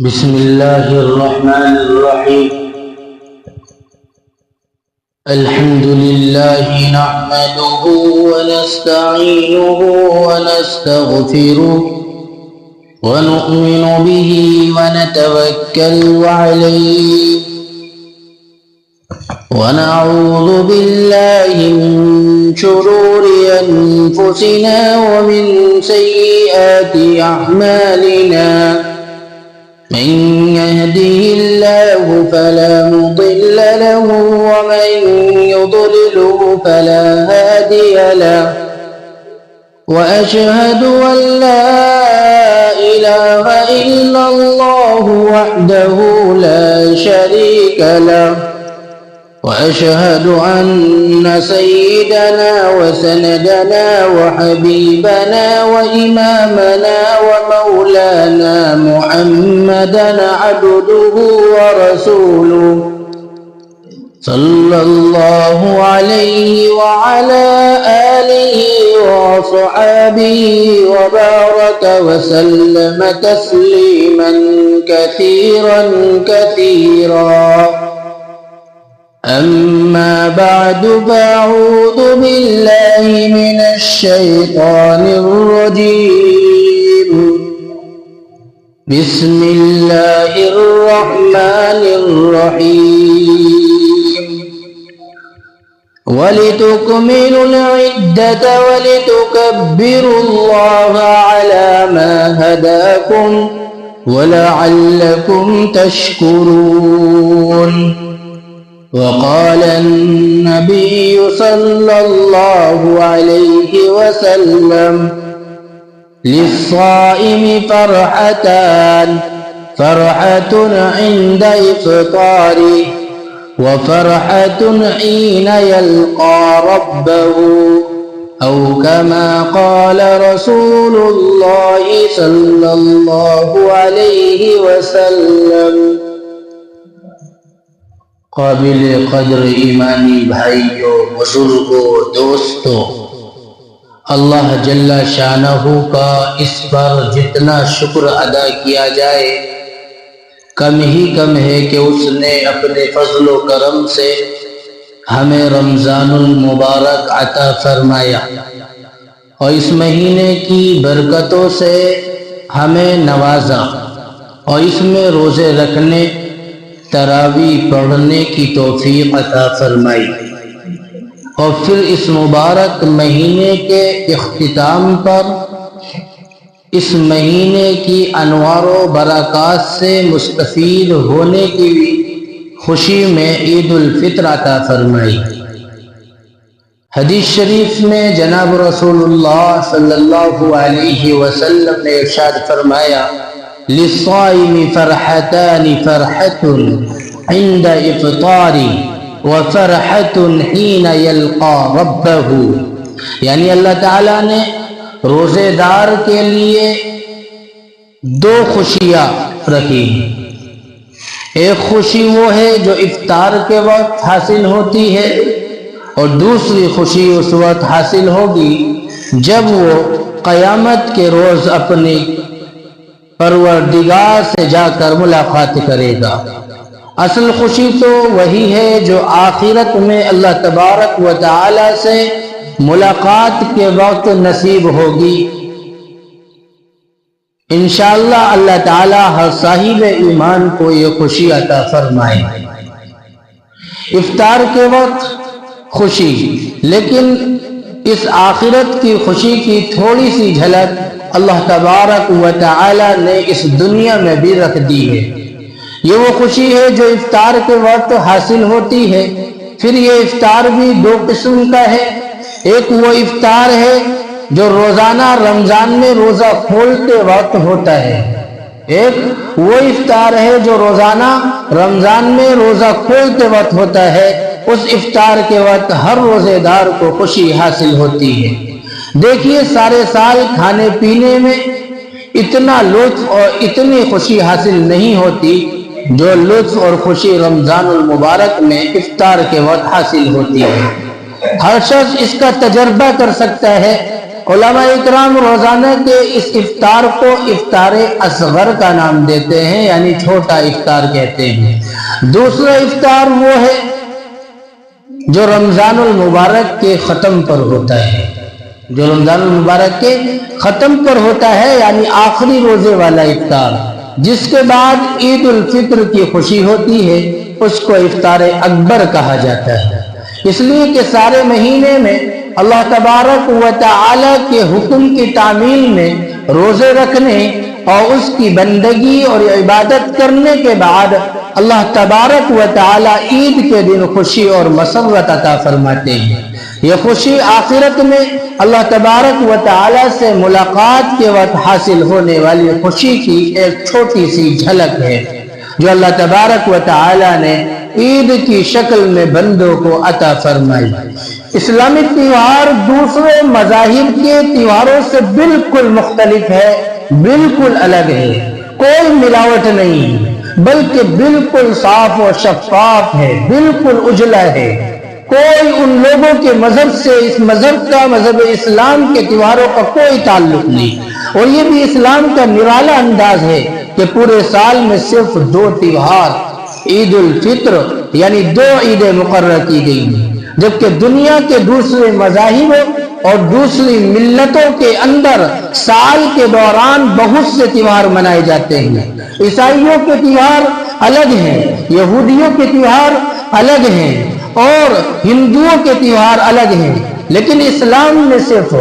بسم الله الرحمن الرحيم. الحمد لله نحمده ونستعينه ونستغفره ونؤمن به ونتوكل عليه ونعوذ بالله من شرور أنفسنا ومن سيئات أعمالنا. من يهده الله فلا مضل له ومن يضلله فلا هادي له. وأشهد أن لا إله إلا الله وحده لا شريك له. وأشهد أن سيدنا وسندنا وحبيبنا وإمامنا ومولانا محمدا عبده ورسوله صلى الله عليه وعلى آله وصحبه وبارك وسلم تسليما كثيرا كثيرا. أما بعد فأعوذ بالله من الشيطان الرجيم. بسم الله الرحمن الرحيم. ولتكملوا العدة ولتكبروا الله على ما هداكم ولعلكم تشكرون. وقال النبي صلى الله عليه وسلم: للصائم فرحتان: فرحة عند إفطاره وفرحة حين يلقى ربه، أو كما قال رسول الله صلى الله عليه وسلم. قابل قدر ایمانی بھائیوں، بزرگوں، دوستوں، اللہ جل شانہ کا اس پر جتنا شکر ادا کیا جائے کم ہی کم ہے کہ اس نے اپنے فضل و کرم سے ہمیں رمضان المبارک عطا فرمایا اور اس مہینے کی برکتوں سے ہمیں نوازا اور اس میں روزے رکھنے، تراویح پڑھنے کی توفیق عطا فرمائی. اور پھر اس مبارک مہینے کے اختتام پر اس مہینے کی انوار و برکات سے مستفید ہونے کی خوشی میں عید الفطر عطا فرمائی. حدیث شریف میں جناب رسول اللہ صلی اللہ علیہ وسلم نے ارشاد فرمایا: للصائم فرحتان: فرحة عند إفطاره وفرحة حين يلقى ربه. یعنی اللہ تعالیٰ نے روزے دار کے لیے دو خوشیاں رکھی ہیں. ایک خوشی وہ ہے جو افطار کے وقت حاصل ہوتی ہے اور دوسری خوشی اس وقت حاصل ہوگی جب وہ قیامت کے روز اپنی پروردگار سے جا کر ملاقات کرے گا. اصل خوشی تو وہی ہے جو آخرت میں اللہ تبارک و تعالی سے ملاقات کے وقت نصیب ہوگی. انشاءاللہ اللہ تعالی ہر صاحب ایمان کو یہ خوشی عطا فرمائے. افطار کے وقت خوشی، لیکن اس آخرت کی خوشی کی تھوڑی سی جھلک اللہ تبارک و تعالی نے اس دنیا میں بھی رکھ دی ہے. یہ وہ خوشی ہے جو افطار کے وقت حاصل ہوتی ہے. پھر یہ افطار بھی دو قسم کا ہے. ایک وہ افطار ہے جو روزانہ رمضان میں روزہ کھولتے وقت ہوتا ہے. ایک وہ افطار ہے جو روزانہ رمضان میں روزہ کھولتے وقت ہوتا ہے. اس افطار کے وقت ہر روزے دار کو خوشی حاصل ہوتی ہے. دیکھیے سارے سال کھانے پینے میں اتنا لطف اور اتنی خوشی حاصل نہیں ہوتی جو لطف اور خوشی رمضان المبارک میں افطار کے وقت حاصل ہوتی ہے. ہر شخص اس کا تجربہ کر سکتا ہے علماء اکرام روزانہ کے اس افطار کو افطار اصغر کا نام دیتے ہیں، یعنی چھوٹا افطار کہتے ہیں۔ دوسرا افطار وہ ہے جو رمضان المبارک کے ختم پر ہوتا ہے، جو رمضان المبارک کے ختم پر ہوتا ہے، یعنی آخری روزے والا افطار، جس کے بعد عید الفطر کی خوشی ہوتی ہے، اس کو افطار اکبر کہا جاتا ہے۔ اس لیے کہ سارے مہینے میں اللہ تبارک و تعالی کے حکم کی تعمیل میں روزے رکھنے اور اس کی بندگی اور عبادت کرنے کے بعد اللہ تبارک و تعالی عید کے دن خوشی اور مسرت عطا فرماتے ہیں۔ یہ خوشی آخرت میں اللہ تبارک و تعالی سے ملاقات کے وقت حاصل ہونے والی خوشی کی ایک چھوٹی سی جھلک ہے، جو اللہ تبارک و تعالی نے عید کی شکل میں بندوں کو عطا فرمائی۔ اسلامی تیوہار دوسرے مذاہب کے تیوہاروں سے بالکل مختلف ہے، بالکل الگ ہے، کوئی ملاوٹ نہیں، بلکہ بالکل صاف و شفاف ہے، بالکل اجلا ہے۔ کوئی ان لوگوں کے مذہب سے، اس مذہب کا، مذہب اسلام کے تیوہاروں کا کوئی تعلق نہیں۔ اور یہ بھی اسلام کا نرالا انداز ہے کہ پورے سال میں صرف 2 تیوہار، عید الفطر یعنی 2 عیدیں مقرر کی گئی ہیں، جبکہ دنیا کے دوسرے مذاہب اور دوسری ملتوں کے اندر سال کے دوران بہت سے تیوہار منائے جاتے ہیں۔ عیسائیوں کے تیوہار الگ ہیں، یہودیوں کے تیوہار الگ ہیں، اور ہندوؤں کے تیوہار الگ ہیں، لیکن اسلام نے صرف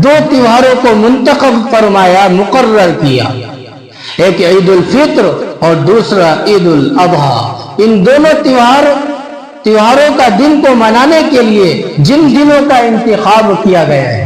2 تیوہاروں کو منتخب فرمایا، مقرر کیا، ایک عید الفطر اور دوسرا عید الاضحیٰ۔ ان دونوں تیوہاروں کا دن کو منانے کے لیے جن دنوں کا انتخاب کیا گیا ہے،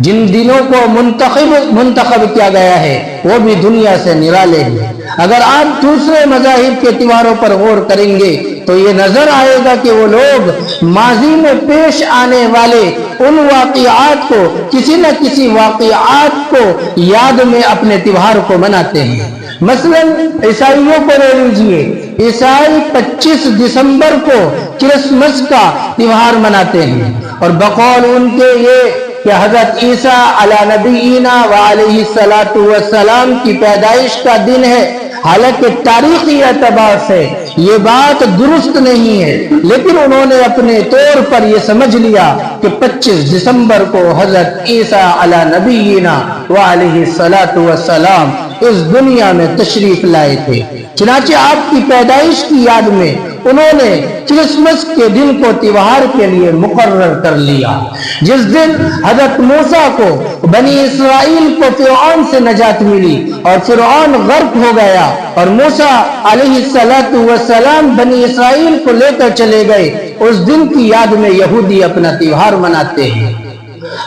جن دنوں کو منتخب کیا گیا ہے، وہ بھی دنیا سے نرالے ہیں۔ اگر آپ دوسرے مذاہب کے تیوہاروں پر غور کریں گے تو یہ نظر آئے گا کہ وہ لوگ ماضی میں پیش آنے والے ان واقعات کو، کسی نہ کسی واقعات کو یاد میں اپنے تیوہار کو مناتے ہیں۔ مثلا عیسائیوں کو لے لیجئے، عیسائی 25 دسمبر کو کرسمس کا تیوہار مناتے ہیں، اور بقول ان کے یہ کہ حضرت عیسیٰ علی نبینا وعلیہ السلام کی پیدائش کا دن ہے۔ حالانکہ تاریخی اعتبار سے یہ بات درست نہیں ہے، لیکن انہوں نے اپنے طور پر یہ سمجھ لیا کہ 25 دسمبر کو حضرت عیسیٰ علی نبینا وعلیہ السلام اس دنیا میں تشریف لائے تھے۔ چنانچہ آپ کی پیدائش کی یاد میں انہوں نے کرسمس کے دن کو تیوہار کے لیے مقرر کر لیا، جس دن حضرت موسیٰ کو، بنی اسرائیل کو فرعون سے نجات ملی اور فرعون غرق ہو گیا، اور موسیٰ علیہ السلام بنی اسرائیل کو لے کر چلے گئے۔ اس دن کی یاد میں یہودی اپنا تیوہار مناتے ہیں۔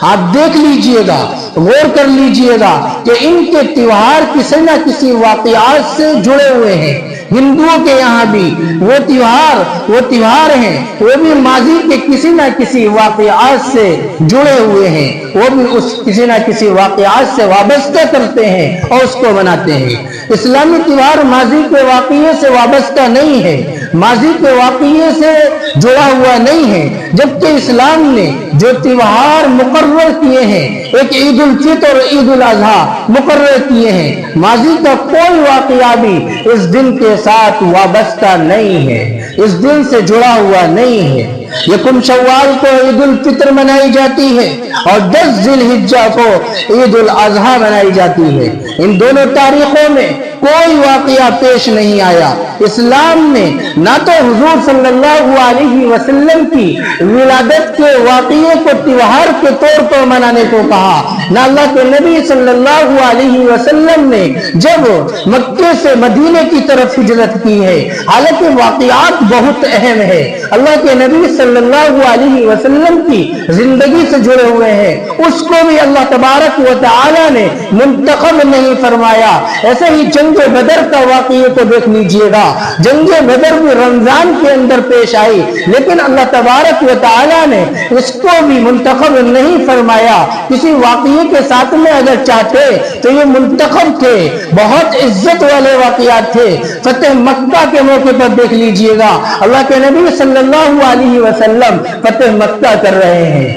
آپ دیکھ لیجئے گا، غور کر لیجئے گا کہ ان کے تیوہار کسی نہ کسی واقعات سے جڑے ہوئے ہیں۔ ہندوؤں کے یہاں بھی وہ تیوہار ہیں، وہ بھی ماضی کے کسی نہ کسی واقعات سے جڑے ہوئے ہیں، وہ بھی اس کسی نہ کسی واقعات سے وابستہ کرتے ہیں اور اس کو مناتے ہیں۔ اسلامی تیوہار ماضی کے واقعے سے وابستہ نہیں ہے، ماضی کے واقعے سے جڑا ہوا نہیں ہے، جبکہ اسلام نے جو تیوہار مقرر کیے ہیں، ایک عید الفطر اور عید الاضحیٰ مقرر کیے ہیں، ماضی کا کوئی واقعہ بھی اس دن کے ساتھ وابستہ نہیں ہے، اس دن سے جڑا ہوا نہیں ہے۔ یکم شوال کو عید الفطر منائی جاتی ہے اور 10 ذی الحجہ کو عید الاضحیٰ منائی جاتی ہے۔ ان دونوں تاریخوں میں کوئی واقعہ پیش نہیں آیا۔ اسلام نے نہ تو حضور صلی اللہ علیہ وسلم کی ولادت کے واقعے کو تیوہار کے طور پر منانے کو کہا، نہ اللہ کے نبی صلی اللہ علیہ وسلم نے جب مکے سے مدینے کی طرف ہجرت کی ہے، حالانکہ واقعات بہت اہم ہے، اللہ کے نبی صلی اللہ علیہ وسلم کی زندگی سے جڑے ہوئے ہیں، اس کو بھی اللہ تبارک و تعالی نے منتخب نہیں فرمایا۔ ایسے ہی جنگ بدر کا واقعے کو دیکھ لیجئے گا، جنگ بدر بھی رمضان کے اندر پیش آئی، لیکن اللہ تبارک و تعالی نے اس کو بھی منتخب نہیں فرمایا۔ کسی واقعے کے ساتھ میں اگر چاہتے تو یہ منتخب تھے، بہت عزت والے واقعات تھے۔ فتح مکہ کے موقع پر دیکھ لیجئے گا، اللہ کے نبی صلی اللہ علیہ وسلم فتح مکہ کر رہے ہیں،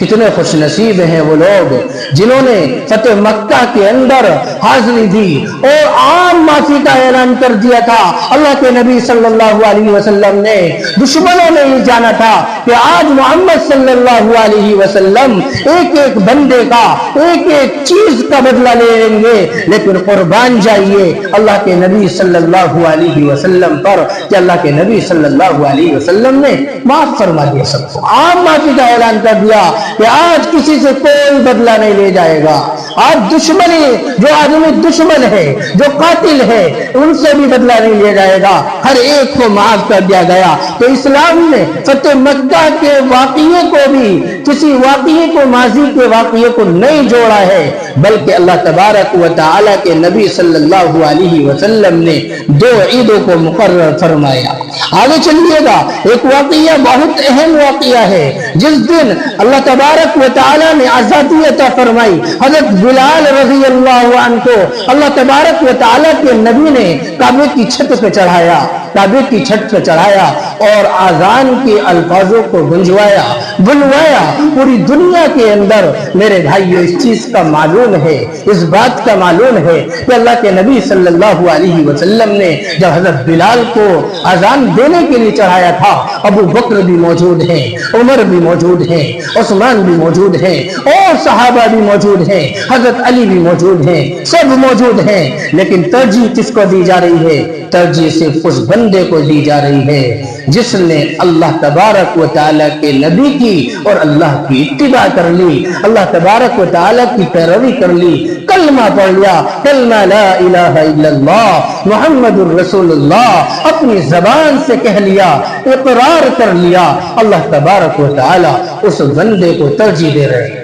کتنے خوش نصیب ہیں وہ لوگ جنہوں نے فتح مکہ کے اندر حاضری دی اور عام معافی کا اعلان کر دیا تھا۔ اللہ کے نبی صلی اللہ علیہ وسلم نے دشمنوں نے یہ جانا تھا کہ آج محمد صلی اللہ علیہ وسلم ایک ایک بندے کا ایک ایک چیز کا بدلہ لے لیں گے، لیکن قربان جائیے اللہ کے نبی صلی اللہ علیہ وسلم پر کہ اللہ کے نبی صلی اللہ علیہ وسلم نے معاف فرما دیا، سب کو عام معافی کا اعلان کر دیا کہ آج کسی سے کوئی بدلہ نہیں لے جائے گا۔ آج دشمنی، جو آدمی دشمن ہے، جو قاتل ہے، ان سے بھی بدلہ نہیں لیا جائے گا، ہر ایک کو معاف کر دیا گیا۔ تو اسلام نے فتح مکہ کے واقعے کو بھی کسی واقعے کو، ماضی کے واقعے کو نہیں جوڑا ہے، بلکہ اللہ تبارک و تعالی کے نبی صلی اللہ علیہ وسلم نے 2 عیدوں کو مقرر فرمایا۔ آگے چلیے گا، ایک واقعہ بہت اہم واقعہ ہے جس دن اللہ تبارک و تعالی نے آزادی عطا فرمائی۔ حضرت بلال رضی اللہ عنہ کو اللہ تبارک و تعالی کے نبی نے کعبے کی چھت پہ چڑھایا، کعبے کی چھت پہ چڑھایا اور اذان کے الفاظوں کو گنجوایا، بلوایا۔ پوری دنیا کے اندر میرے بھائیو اس چیز کا معلوم ہے، اس بات کا معلوم ہے کہ اللہ کے نبی صلی اللہ علیہ وسلم نے جب حضرت بلال کو اذان دینے کے لیے چڑھایا تھا، ابو بکر بھی موجود ہیں، عمر بھی موجود ہیں، عثمان بھی موجود ہیں، اور صحابہ بھی موجود ہیں، حضرت علی بھی موجود ہیں، سب موجود ہیں، لیکن ترجیح کس کو دی جا رہی ہے؟ ترجیح صرف اس بندے کو دی جا رہی ہے جس نے اللہ تبارک و تعالیٰ کے نبی کی اور اللہ کی اتباع کر لی، اللہ تبارک و تعالیٰ کی پیروی کر لی، کلمہ پڑھ لیا، کلمہ لا الہ الا اللہ محمد الرسول اللہ اپنی زبان سے کہہ لیا، اقرار کر لیا۔ اللہ تبارک و تعالیٰ اس بندے کو ترجیح دے رہے ہیں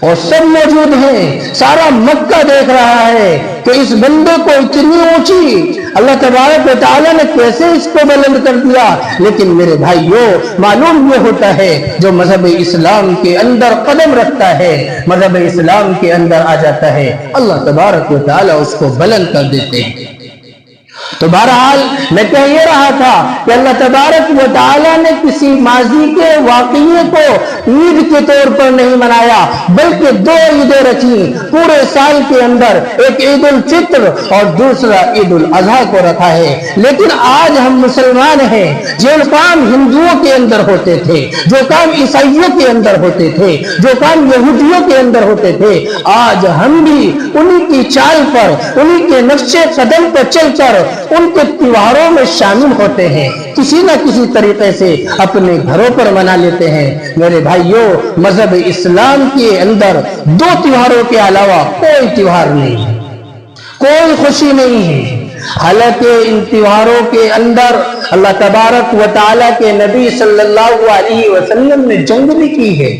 اور سب موجود ہیں، سارا مکہ دیکھ رہا ہے کہ اس بندے کو اتنی اونچی اللہ تبارک و تعالیٰ نے کیسے اس کو بلند کر دیا۔ لیکن میرے بھائیوں معلوم یہ ہوتا ہے جو مذہب اسلام کے اندر قدم رکھتا ہے، مذہب اسلام کے اندر آ جاتا ہے، اللہ تبارک و تعالیٰ اس کو بلند کر دیتے ہیں۔ تو بہرحال میں کہہ یہ رہا تھا کہ اللہ تبارک و تعالیٰ نے کسی ماضی کے واقعے کو عید کے طور پر نہیں منایا، بلکہ 2 عیدیں رکھی پورے سال کے اندر، ایک عید الفطر اور دوسرا عید الاضحیٰ کو رکھا ہے۔ لیکن آج ہم مسلمان ہیں، جو کام ہندوؤں کے اندر ہوتے تھے، جو کام عیسائیوں کے اندر ہوتے تھے، جو کام یہودیوں کے اندر ہوتے تھے، آج ہم بھی انہی کی چال پر، انہی کے نقش قدم پر چل کر ان کے تیوہاروں میں شامل ہوتے ہیں، کسی نہ کسی طریقے سے اپنے گھروں پر منا لیتے ہیں۔ میرے بھائیوں مذہب اسلام کے اندر 2 تیوہاروں کے علاوہ کوئی تیوہار نہیں ہے، کوئی خوشی نہیں ہے۔ حالانکہ ان تیوہاروں کے اندر اللہ تبارک و تعالیٰ کے نبی صلی اللہ علیہ وسلم نے جنگ بھی کی ہے،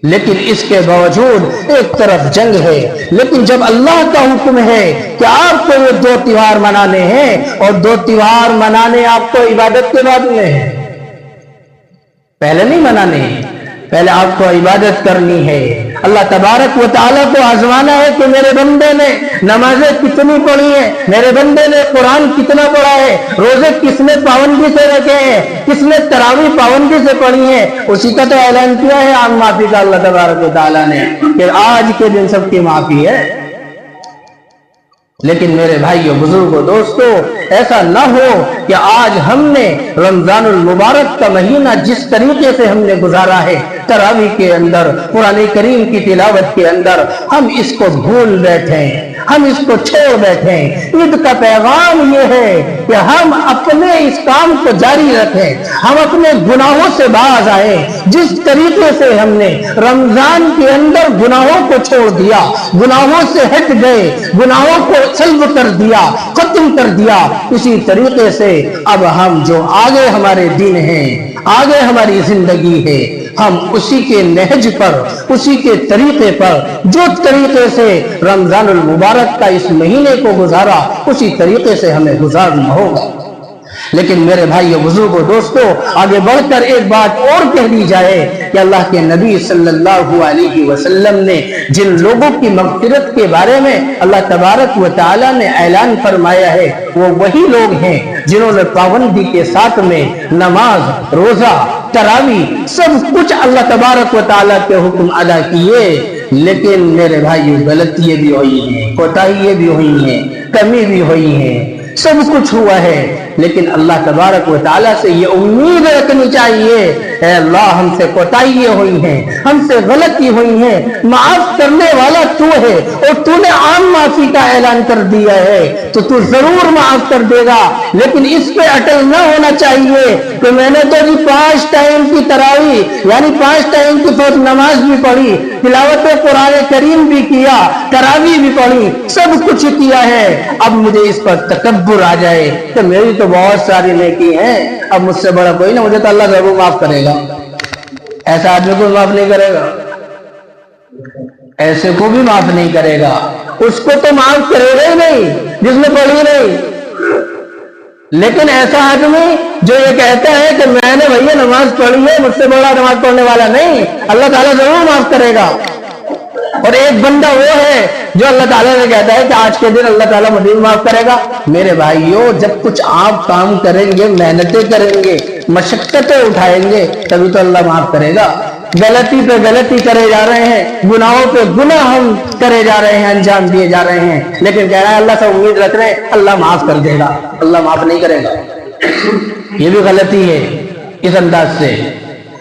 لیکن اس کے باوجود ایک طرف جنگ ہے، لیکن جب اللہ کا حکم ہے کہ آپ کو یہ 2 تیوہار منانے ہیں اور 2 تیوہار منانے آپ کو عبادت کے بعد میں ہے، پہلے نہیں منانے، پہلے آپ کو عبادت کرنی ہے۔ اللہ تبارک و تعالیٰ کو آزمانا ہے کہ میرے بندے نے نمازیں کتنی پڑھی ہیں، میرے بندے نے قرآن کتنا پڑھا ہے، روزے کس نے پابندی سے رکھے ہیں، کس نے تراویح پابندی سے پڑھی ہیں۔ اسی کا تو اعلان کیا ہے عام معافی کا اللہ تبارک و تعالیٰ نے کہ آج کے دن سب کی معافی ہے۔ لیکن میرے بھائیوں، بزرگوں، دوستوں، ایسا نہ ہو کہ آج ہم نے رمضان المبارک کا مہینہ جس طریقے سے ہم نے گزارا ہے، تراویح کے اندر، قرآن کریم کی تلاوت کے اندر، ہم اس کو بھول بیٹھیں، ہم اس کو چھوڑ بیٹھیں۔ عید کا پیغام یہ ہے کہ ہم اپنے اس کام کو جاری رکھیں، ہم اپنے گناہوں سے باز آئیں۔ جس طریقے سے ہم نے رمضان کے اندر گناہوں کو چھوڑ دیا، گناہوں سے ہٹ گئے، گناہوں کو سلب کر دیا، ختم کر دیا، اسی طریقے سے اب ہم جو آگے ہمارے دن ہیں، آگے ہماری زندگی ہے، ہم اسی کے نہج پر، اسی کے طریقے پر، جو طریقے سے رمضان المبارک کا اس مہینے کو گزارا، اسی طریقے سے ہمیں گزارنا ہوگا۔ لیکن میرے بھائیو بزرگوں دوستو، آگے بڑھ کر ایک بات اور کہہ دی جائے کہ اللہ کے نبی صلی اللہ علیہ وسلم نے جن لوگوں کی مغفرت کے بارے میں اللہ تبارک و تعالی نے اعلان فرمایا ہے، وہ وہی لوگ ہیں جنہوں نے پابندی کے ساتھ میں نماز، روزہ، تراویح سب کچھ اللہ تبارک و تعالی کے حکم ادا کیے، لیکن میرے بھائیو غلطیاں بھی ہوئی ہیں، کوتاہیاں بھی ہوئی ہیں، کمی بھی ہوئی ہیں، سب کچھ ہوا ہے، لیکن اللہ تبارک و تعالیٰ سے یہ امید رکھنی چاہیے، اے اللہ ہم سے کوتاہیاں ہوئی ہیں، ہم سے غلطی ہوئی ہیں، معاف کرنے والا تو ہے، اور تو نے عام معافی کا اعلان کر دیا ہے تو ضرور معاف کر دے گا، لیکن اس پہ اٹل نہ ہونا چاہیے کہ میں نے تو 5 ٹائم کی تراویح یعنی 5 ٹائم کی فرض نماز بھی پڑھی، تلاوت قرآن کریم بھی کیا، تراویح بھی پڑھی، سب کچھ کیا ہے، اب مجھے اس پر تکبر آ جائے کہ میری تو بہت ساری نیکی ہیں، اب مجھ سے بڑا کوئی نہ، مجھے تو اللہ ضرور معاف کرے گا۔ ایسا آدمی کو معاف نہیں کرے گا، ایسے کو بھی معاف نہیں کرے گا، اس کو تو معاف کرے گا ہی نہیں جس نے پڑھی نہیں، لیکن ایسا آدمی جو یہ کہتا ہے کہ میں نے بھیا نماز پڑھی ہے، مجھ سے بڑا نماز پڑھنے والا نہیں، اللہ تعالیٰ ضرور معاف کرے گا۔ اور ایک بندہ وہ ہے جو اللہ تعالیٰ نے کہتا ہے کہ آج کے دن اللہ تعالیٰ مزید معاف کرے گا۔ میرے بھائیوں، جب کچھ آپ کام کریں گے، محنتیں کریں گے، مشقتیں اٹھائیں گے، تبھی تو اللہ معاف کرے گا۔ غلطی پہ غلطی کرے جا رہے ہیں، گناہوں پہ گناہ ہم کرے جا رہے ہیں، انجام دیے جا رہے ہیں، لیکن کہہ رہا ہے اللہ سے امید رکھ رہے ہیں اللہ معاف کر دے گا، اللہ معاف نہیں کرے گا۔ یہ بھی غلطی ہے۔ اس انداز سے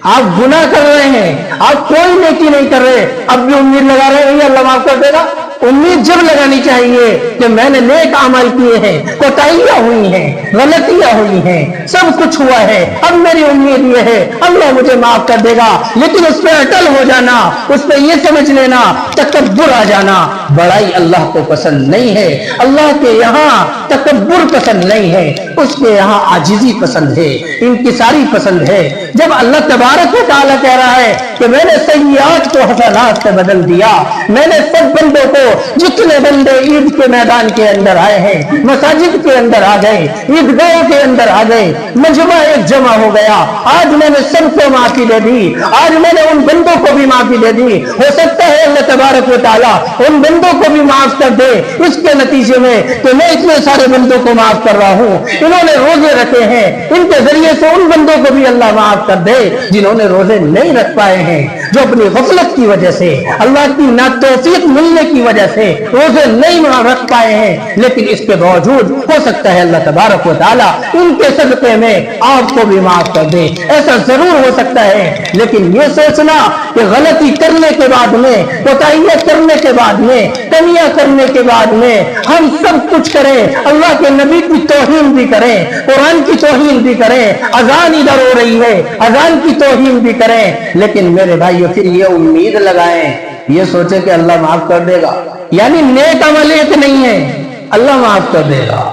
آپ گناہ کر رہے ہیں، آپ کوئی نیکی نہیں کر رہے، اب بھی امید لگا رہے ہیں اللہ معاف کر دے گا۔ امید جب لگانی چاہیے کہ میں نے نیک عمل کیے ہیں، کوتاہیاں ہوئی ہیں، غلطیاں ہوئی ہیں، سب کچھ ہوا ہے، اب میری امید یہ ہے اللہ مجھے معاف کر دے گا، لیکن اس پہ اٹل ہو جانا، اس پہ یہ سمجھ لینا، تکبر آ جانا، بڑائی اللہ کو پسند نہیں ہے۔ اللہ کے یہاں تکبر پسند نہیں ہے، اس کے یہاں عاجزی پسند ہے، انکساری پسند ہے۔ جب اللہ تبارک و تعالیٰ کہہ رہا ہے کہ میں نے سیئات کو حسنات سے بدل دیا، میں نے سب بندوں کو، جتنے بندے عید کے میدان کے اندر آئے ہیں، مساجد کے اندر آ گئے، عیدگاہوں کے اندر آ گئے، مجمع ایک جمع ہو گیا، آج میں نے سب کو معافی دے دی، آج میں نے ان بندوں کو بھی معافی دے دی۔ ہو سکتا ہے اللہ تبارک و تعالیٰ ان بندوں کو بھی معاف کر دے اس کے نتیجے میں کہ میں اتنے سارے بندوں کو معاف کر رہا ہوں، انہوں نے روزے رکھے ہیں، ان کے ذریعے سے ان بندوں کو بھی اللہ معاف کر دے جنہوں نے روزے نہیں رکھ پائے ہیں، جو اپنی غفلت کی وجہ سے، اللہ کی ناتوفیق ملنے کی وجہ سے روزے نہیں رکھ پائے ہیں، لیکن اس کے باوجود ہو سکتا ہے اللہ تبارک و تعالیٰ ان کے صدقے میں آپ کو بھی معاف کر دے، ایسا ضرور ہو سکتا ہے۔ لیکن یہ سوچنا کہ غلطی کرنے کے بعد میں، کوتاہیاں کرنے کے بعد میں، کمیاں کرنے کے بعد میں ہم سب کچھ کریں، اللہ کے نبی کی توہین بھی کریں، قرآن کی توہین بھی کریں، اذان ادھر ہو رہی ہے اذان کی توہین بھی کریں، لیکن میرے بھائیو پھر یہ امید لگائیں، یہ سوچیں کہ اللہ معاف کر دے گا، یعنی نیک عمل ایک نہیں ہے، اللہ معاف کر دے گا۔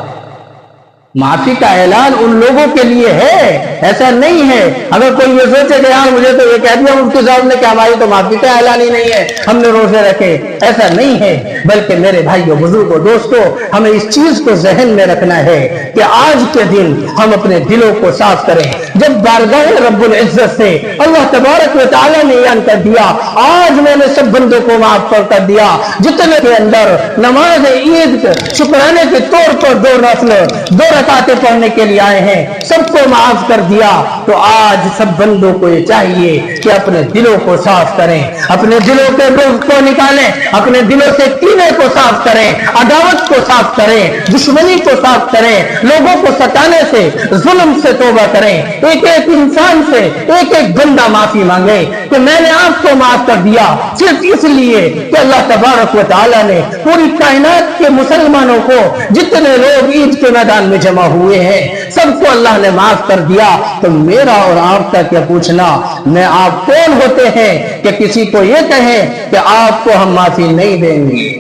معافی کا اعلان ان لوگوں کے لیے ہے، ایسا نہیں ہے اگر کوئی یہ سوچے کہ یار مجھے تو یہ کہہ دیا مفتی صاحب نے کہ ہماری تو معافی کا اعلان ہی نہیں ہے، ہم نے روزے رکھے، ایسا نہیں ہے، بلکہ میرے بھائیوں بزرگوں دوستوں ہمیں اس چیز کو ذہن میں رکھنا ہے کہ آج کے دن ہم اپنے دلوں کو صاف کریں۔ جب بارگاہ رب العزت سے اللہ تبارک و تعالیٰ نے اعلان کر دیا آج میں نے سب بندوں کو معاف کر دیا، جتنے کے اندر نماز عید شکرانے کے طور پر 2 رکعتیں پڑھنے کے لیے آئے ہیں، سب کو معاف کر دیا، تو آج سب بندوں کو یہ چاہیے کہ اپنے دلوں کو صاف کریں، اپنے دلوں کے بغض کو نکالیں، اپنے دلوں سے کینے کو صاف کریں، عداوت کو صاف کریں، دشمنی کو صاف کریں، لوگوں کو ستانے سے، ظلم سے توبہ کریں، ایک ایک انسان سے ایک ایک بندہ معافی مانگے کہ میں نے آپ کو معاف کر دیا، صرف اس لیے کہ اللہ تبارک و تعالیٰ نے پوری کائنات کے مسلمانوں کو، جتنے لوگ عید کے میدان میں جمع ہوئے ہیں، سب کو اللہ نے معاف کر دیا، تو میرا اور آپ کا کیا پوچھنا، میں آپ کون ہوتے ہیں کہ کسی کو یہ کہیں کہ آپ کو ہم معافی نہیں دیں گے۔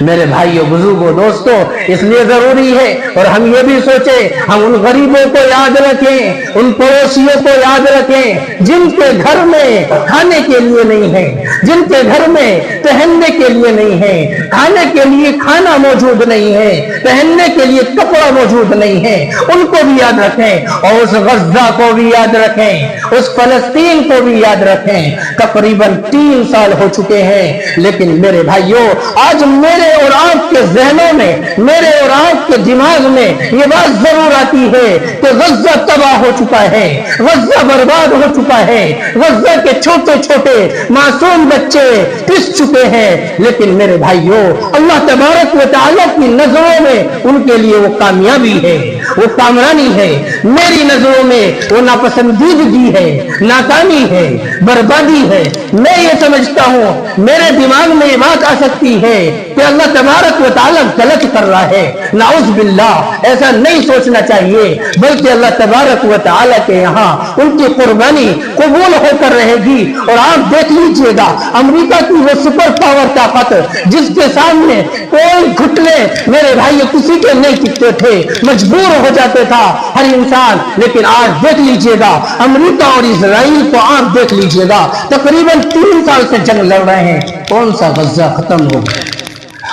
میرے بھائیوں بزرگوں دوستوں، اس لیے ضروری ہے اور ہم یہ بھی سوچیں، ہم ان غریبوں کو یاد رکھیں، ان پڑوسیوں کو یاد رکھیں جن کے گھر میں کھانے کے لیے نہیں ہے، جن کے گھر میں پہننے کے لیے نہیں ہے، کھانے کے لیے کھانا موجود نہیں ہے، پہننے کے لیے کپڑا موجود نہیں ہے، ان کو بھی یاد رکھیں اور اس غزہ کو بھی یاد رکھیں، اس فلسطین کو بھی یاد رکھیں۔ تقریباً 3 سال ہو چکے ہیں، لیکن میرے بھائیوں آج میرے اور آپ کے ذہنوں میں، میرے اور آپ کے دماغ میں یہ بات ضرور آتی ہے کہ غزہ تباہ ہو چکا ہے، غزہ برباد ہو چکا ہے، غزہ کے چھوٹے چھوٹے معصوم بچے پس چکے ہیں، لیکن میرے بھائیوں اللہ تبارک و تعالیٰ کی نظروں میں ان کے لیے وہ کامیابی ہے، وہ کامرانی ہے، میری نظروں میں وہ ناپسندیدگی ہے، ناکامی ہے، بربادی ہے۔ میں یہ سمجھتا ہوں، میرے دماغ میں یہ بات آ سکتی ہے کہ اللہ تبارک و تعالیٰ غلط کر رہا ہے، نعوذ باللہ، ایسا نہیں سوچنا چاہیے، بلکہ اللہ تبارک و تعالیٰ کے یہاں ان کی قربانی قبول ہو کر رہے گی۔ اور آپ دیکھ لیجئے گا امریکہ کی وہ سپر پاور طاقت جس کے سامنے کوئی گھٹنے میرے بھائی کسی کے نہیں ٹکتے تھے، مجبور ہو جاتے تھا ہر انسان، لیکن آج دیکھ لیجئے گا امریکہ اور اسرائیل کو، آپ دیکھ لیجئے گا تقریباً 3 سال سے جنگ لڑ رہے ہیں، کون سا غزہ ختم ہو گیا؟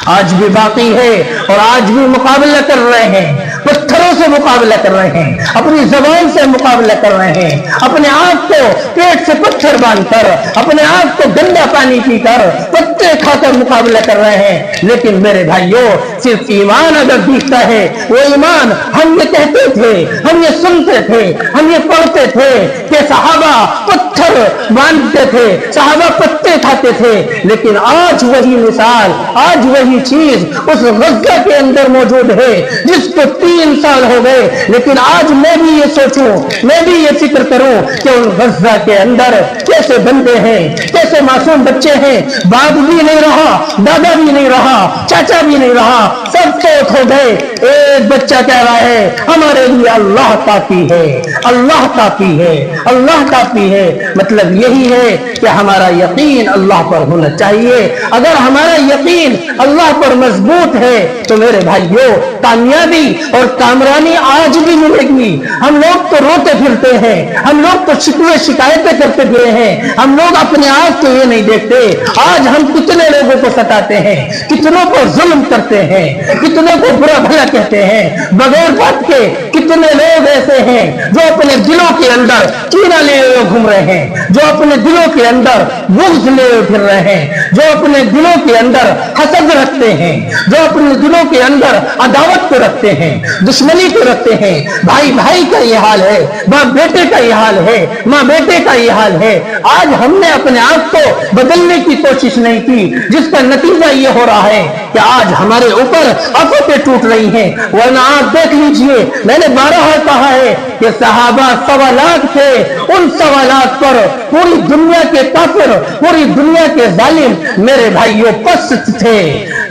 آج بھی باقی ہے اور آج بھی مقابلہ کر رہے ہیں، پتھروں سے مقابلہ کر رہے ہیں، اپنی زبان سے مقابلہ کر رہے ہیں، اپنے آپ کو پیٹ سے پتھر باندھ کر، اپنے آپ کو گندا پانی پی کر، پتے کھا کر مقابلہ کر رہے ہیں۔ لیکن میرے بھائیوں صرف ایمان اگر دکھتا ہے، وہ ایمان ہم یہ کہتے تھے، ہم یہ سنتے تھے، ہم یہ پڑھتے تھے کہ صحابہ پتھر باندھتے تھے، صحابہ پتے کھاتے تھے، لیکن آج وہی مثال، آج وہی چیز اس غزہ کے اندر موجود ہے جس کو 3 سال ہو گئے۔ لیکن آج میں بھی یہ سوچوں، میں بھی یہ فکر کروں کہ ان غزہ کے اندر کیسے بندے ہیں، کیسے معصوم بچے ہیں، باپ بھی نہیں رہا، دادا بھی نہیں رہا، چاچا بھی نہیں رہا، سب فوت ہو گئے۔ ایک بچہ کہہ رہا ہے ہمارے لیے اللہ کافی ہے، اللہ کافی ہے، اللہ کافی ہے۔ مطلب یہی ہے کہ ہمارا یقین اللہ پر ہونا چاہیے۔ اگر ہمارا یقین اللہ پر مضبوط ہے تو میرے بھائیوں کامیابی اور کامرانی آج بھی ملے گی۔ ہم لوگ تو روتے پھرتے ہیں، ہم لوگ تو شکوے شکایتیں کرتے پھرے ہیں، ہم لوگ اپنے آپ کو یہ نہیں دیکھتے آج ہم کتنے لوگوں کو ستاتے ہیں، کتنوں کو ظلم کرتے ہیں، کتنوں کو برا بھلا کہتے ہیں بغیر بات کے۔ کتنے لوگ ایسے ہیں جو اپنے دلوں کے اندر کینہ لیے ہوئے گھوم رہے ہیں، جو اپنے دلوں کے اندر بغض لیے پھر رہے ہیں، جو اپنے دلوں کے اندر حسد رکھتے ہیں، جو اپنے دلوں کے اندر عداوت کو رکھتے ہیں، دشمنی کو رکھتے ہیں۔ بھائی بھائی کا یہ حال ہے، باپ بیٹے کا یہ حال ہے، ماں بیٹے کا یہ حال ہے۔ آج ہم نے اپنے آپ کو بدلنے کی کوشش نہیں کی، جس کا نتیجہ یہ ہو رہا ہے کہ آج ہمارے اوپر آفتیں ٹوٹ رہی ہیں۔ ورنہ آپ دیکھ لیجئے، میں نے 12 کہا ہے کہ صحابہ 1.25 لاکھ تھے، ان 1.25 لاکھ پر پوری دنیا کے کافر، پوری دنیا کے ظالم میرے بھائیوں پست تھے،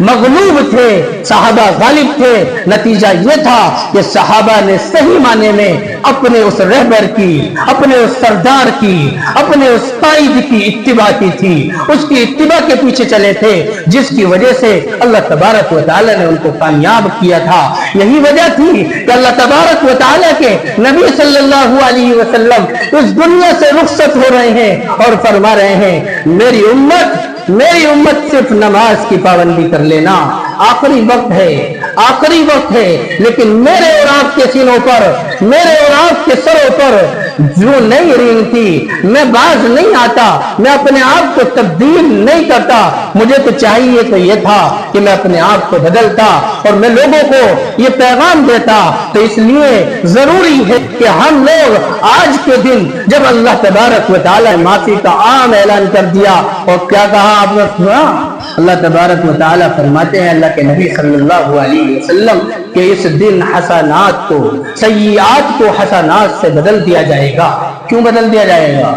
مغلوب تھے، صحابہ غالب تھے۔ نتیجہ یہ تھا کہ صحابہ نے صحیح معنی میں اپنے اس رہبر کی، اپنے اس سردار کی، اپنے اس قائد کی اتباع کی تھی، اس کی اتباع کے پیچھے چلے تھے، جس کی وجہ سے اللہ تبارک و تعالی نے ان کو کامیاب کیا تھا۔ یہی وجہ تھی کہ اللہ تبارک و تعالی کے نبی صلی اللہ علیہ وسلم اس دنیا سے رخصت ہو رہے ہیں اور فرما رہے ہیں میری امت صرف نماز کی پابندی کر لینا، آخری وقت ہے، آخری وقت ہے، لیکن میرے اور آپ کے سینوں پر، میرے اور آپ کے سروں پر جو نہیں رینگتی، میں باز نہیں آتا، میں اپنے آپ کو تبدیل نہیں کرتا۔ مجھے تو چاہیے تو یہ تھا کہ میں اپنے آپ کو بدلتا اور میں لوگوں کو یہ پیغام دیتا۔ تو اس لیے ضروری ہے کہ ہم لوگ آج کے دن جب اللہ تبارک و تعالی نے معافی کا عام اعلان کر دیا، اور کیا کہا آپ نے سنا؟ اللہ تبارک و تعالی فرماتے ہیں اللہ کے نبی صلی اللہ علیہ وسلم کہ اس دن حسنات کو، سیئات کو حسنات سے بدل دیا جائے گا۔ کیوں بدل دیا جائے گا؟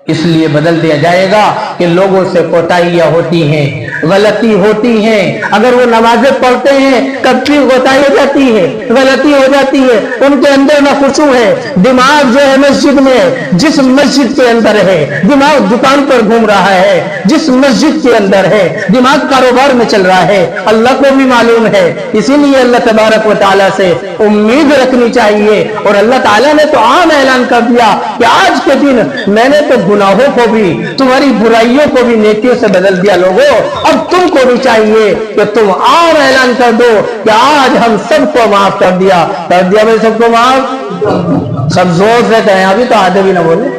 اس لیے بدل دیا جائے گا کہ لوگوں سے کوتاہیاں ہوتی ہیں، غلطی ہوتی ہے، اگر وہ نمازیں پڑھتے ہیں کبھی غلطی ہو جاتی ہے، غلطی ہو جاتی ہے، ان کے اندر نہ خشوع ہے، دماغ جو ہے مسجد میں، جس مسجد کے اندر ہے دماغ دکان پر گھوم رہا ہے، جس مسجد کے اندر ہے دماغ کاروبار میں چل رہا ہے، اللہ کو بھی معلوم ہے، اسی لیے اللہ تبارک و تعالیٰ سے امید رکھنی چاہیے۔ اور اللہ تعالیٰ نے تو عام اعلان کر دیا کہ آج کے دن میں نے تو گناہوں کو بھی، تمہاری برائیوں کو بھی نیکیوں سے بدل دیا، لوگوں اب تم کو بھی چاہیے کہ تم عام اعلان کر دو کہ آج ہم سب کو معاف کر دیا بھائی، سب کو معاف، سب زور سے کہیں، ابھی تو آدھے بھی نہ بولے،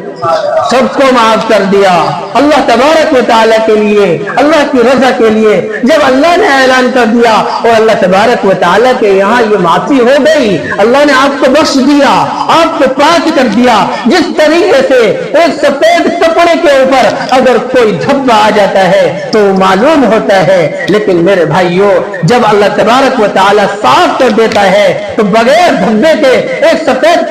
سب کو معاف کر دیا اللہ تبارک و تعالیٰ کے لیے، اللہ کی رضا کے لیے۔ جب اللہ نے اعلان کر دیا اور اللہ تبارک و تعالیٰ کے یہاں یہ معافی ہو گئی، اللہ نے آپ کو بخش دیا، آپ کو پاک کر دیا، جس طریقے سے ایک سفید کپڑے کے اوپر اگر کوئی دھبا آ جاتا ہے تو معلوم ہوتا ہے، لیکن میرے بھائیوں جب اللہ تبارک و تعالیٰ صاف کر دیتا ہے تو بغیر دھبے کے ایک سفید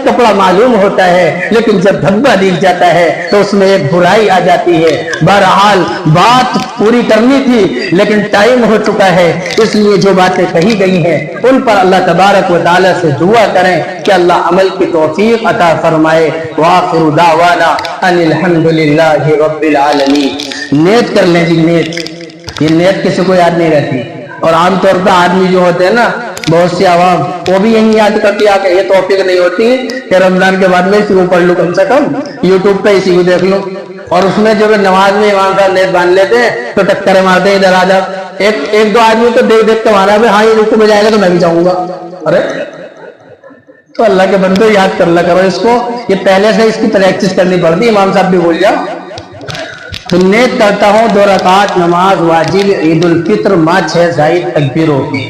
کپڑا معلوم ہوتا ہے، لیکن جب دھبا دکھ جاتا ہے تو اس میں ایک برائی آ جاتی ہے۔ بہرحال بات پوری کرنی تھی لیکن ٹائم ہو چکا ہے، اس لیے جو باتیں کہی گئی ہیں ان پر اللہ تبارک و تعالیٰ سے دعا کریں کہ اللہ عمل کی توفیق عطا فرمائے۔ وآخر دعوانا ان الحمدللہ رب العالمین۔ نیت کر لیں جی، نیت، یہ نیت کسی کو یاد نہیں رہتی، اور عام طور پر آدمی جو ہوتے ہیں نا، بہت سی عوام وہ بھی یہی یاد کرتی ہے کہ یہ توفیق نہیں ہوتی کہ رمضان کے بعد میں اسی کو پڑھ لوں، کم سے کم یوٹیوب پہ اسی کو دیکھ لوں، اور اس میں جو نماز میں امام صاحب نیت باندھ لیتے ہیں تو ٹکریں مارتے ہیں ادھر آ جا، ایک دو آدمی تو دیکھ دیکھ کے مارا بھی، ہاں یہ رکو میں جائے گا تو میں بھی جاؤں گا۔ ارے تو اللہ کے بندے یاد کر لیا کرو اس کو، یہ پہلے سے اس کی پریکٹس کرنی پڑتی، امام صاحب بھی بول جاؤ۔ تو نیت کرتا ہوں 2 رکعت نماز واجب عید الفطر ماہ 6 زائد تکبیروں کی۔